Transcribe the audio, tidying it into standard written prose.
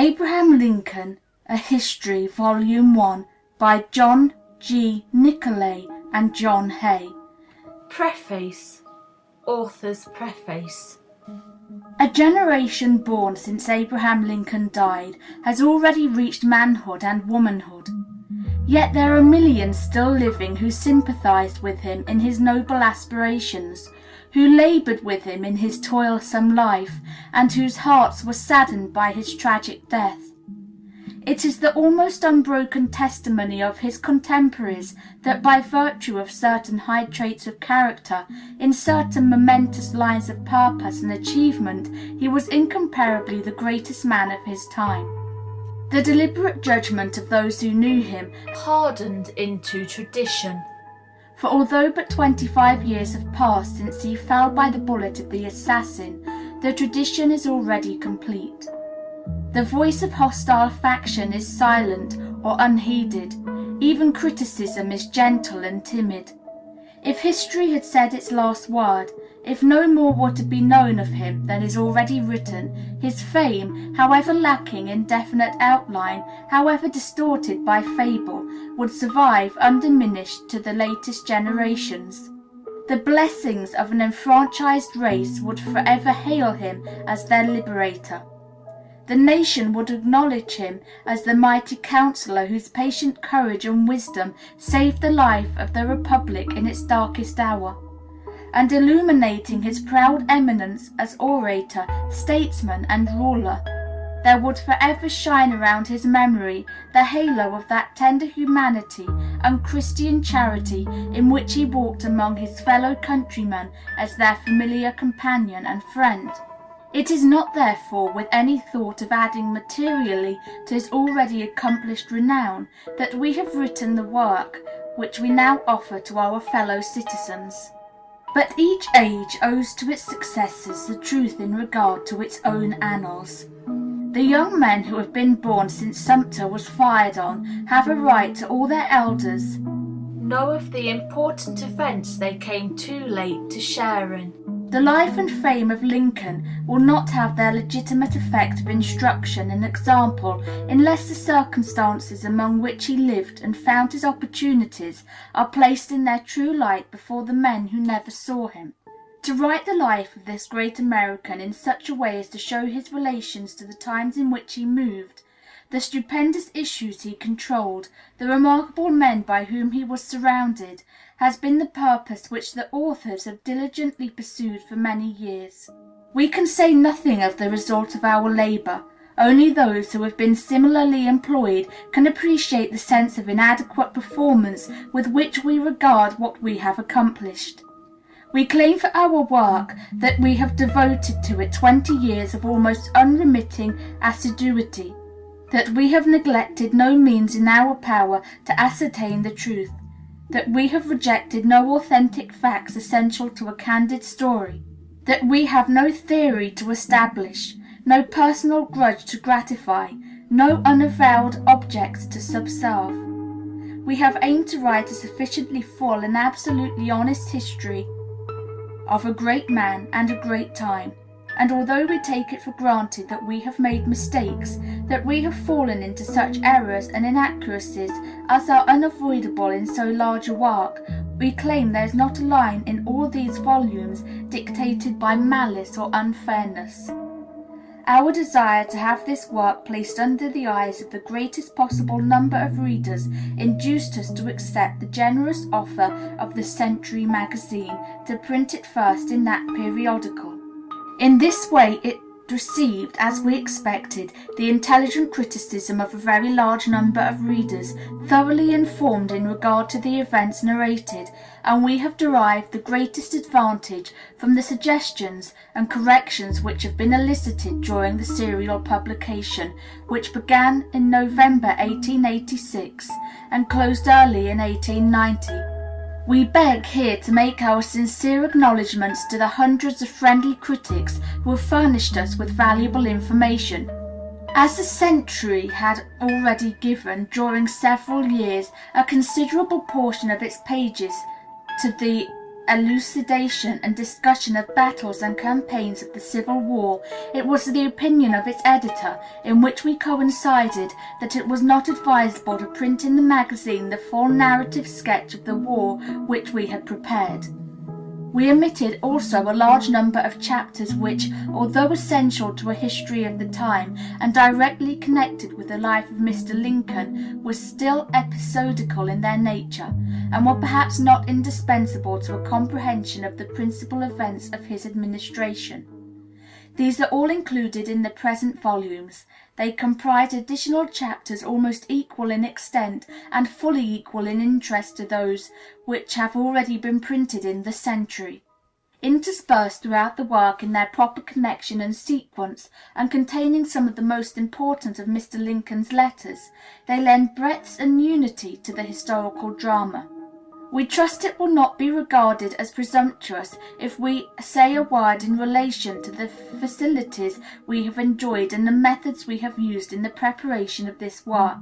Abraham Lincoln, A History, Volume 1, by John G. Nicolay and John Hay. Preface. Author's Preface. A generation born since Abraham Lincoln died has already reached manhood and womanhood. Yet there are millions still living who sympathized with him in his noble aspirations, who labored with him in his toilsome life, and whose hearts were saddened by his tragic death. It is the almost unbroken testimony of his contemporaries that by virtue of certain high traits of character, in certain momentous lines of purpose and achievement, he was incomparably the greatest man of his time. The deliberate judgment of those who knew him Hardened into tradition. For although but 25 years have passed since he fell by the bullet of the assassin, the tradition is already complete. The voice of hostile faction is silent or unheeded. Even criticism is gentle and timid. If history had said its last word, if no more were to be known of him than is already written, his fame, however lacking in definite outline, however distorted by fable, would survive undiminished to the latest generations. The blessings of an enfranchised race would forever hail him as their liberator. The nation would acknowledge him as the mighty counselor whose patient courage and wisdom saved the life of the Republic in its darkest hour. And illuminating his proud eminence as orator, statesman, and ruler, there would forever shine around his memory the halo of that tender humanity and Christian charity in which he walked among his fellow countrymen as their familiar companion and friend. It is not, therefore, with any thought of adding materially to his already accomplished renown that we have written the work which we now offer to our fellow citizens. But each age owes to its successors the truth in regard to its own annals. The young men who have been born since Sumter was fired on have a right to all their elders Know of the important events they came too late to share in. The life and fame of Lincoln will not have their legitimate effect of instruction and example unless the circumstances among which he lived and found his opportunities are placed in their true light before the men who never saw him. To write the life of this great American in such a way as to show his relations to the times in which he moved, the stupendous issues he controlled, the remarkable men by whom he was surrounded, has been the purpose which the authors have diligently pursued for many years. We can say nothing of the result of our labor. Only those who have been similarly employed can appreciate the sense of inadequate performance with which we regard what we have accomplished. We claim for our work that we have devoted to it 20 years of almost unremitting assiduity, that we have neglected no means in our power to ascertain the truth, that we have rejected no authentic facts essential to a candid story, that we have no theory to establish, no personal grudge to gratify, no unavowed objects to subserve. We have aimed to write a sufficiently full and absolutely honest history of a great man and a great time, and although we take it for granted that we have made mistakes, that we have fallen into such errors and inaccuracies as are unavoidable in so large a work, we claim there is not a line in all these volumes dictated by malice or unfairness. Our desire to have this work placed under the eyes of the greatest possible number of readers induced us to accept the generous offer of the Century magazine to print it first in that periodical. In this way it received, as we expected, the intelligent criticism of a very large number of readers, thoroughly informed in regard to the events narrated, and we have derived the greatest advantage from the suggestions and corrections which have been elicited during the serial publication, which began in November 1886 and closed early in 1890. We beg here to make our sincere acknowledgments to the hundreds of friendly critics who have furnished us with valuable information. As the Century had already given, during several years, a considerable portion of its pages to the elucidation and discussion of battles and campaigns of the Civil War, it was the opinion of its editor, in which we coincided, that it was not advisable to print in the magazine the full narrative sketch of the war which we had prepared. We omitted also a large number of chapters which, although essential to a history of the time and directly connected with the life of Mr. Lincoln, were still episodical in their nature, and were perhaps not indispensable to a comprehension of the principal events of his administration. These are all included in the present volumes. They comprise additional chapters almost equal in extent and fully equal in interest to those which have already been printed in the Century. Interspersed throughout the work in their proper connection and sequence, and containing some of the most important of Mr. Lincoln's letters, they lend breadth and unity to the historical drama. We trust it will not be regarded as presumptuous if we say a word in relation to the facilities we have enjoyed and the methods we have used in the preparation of this work.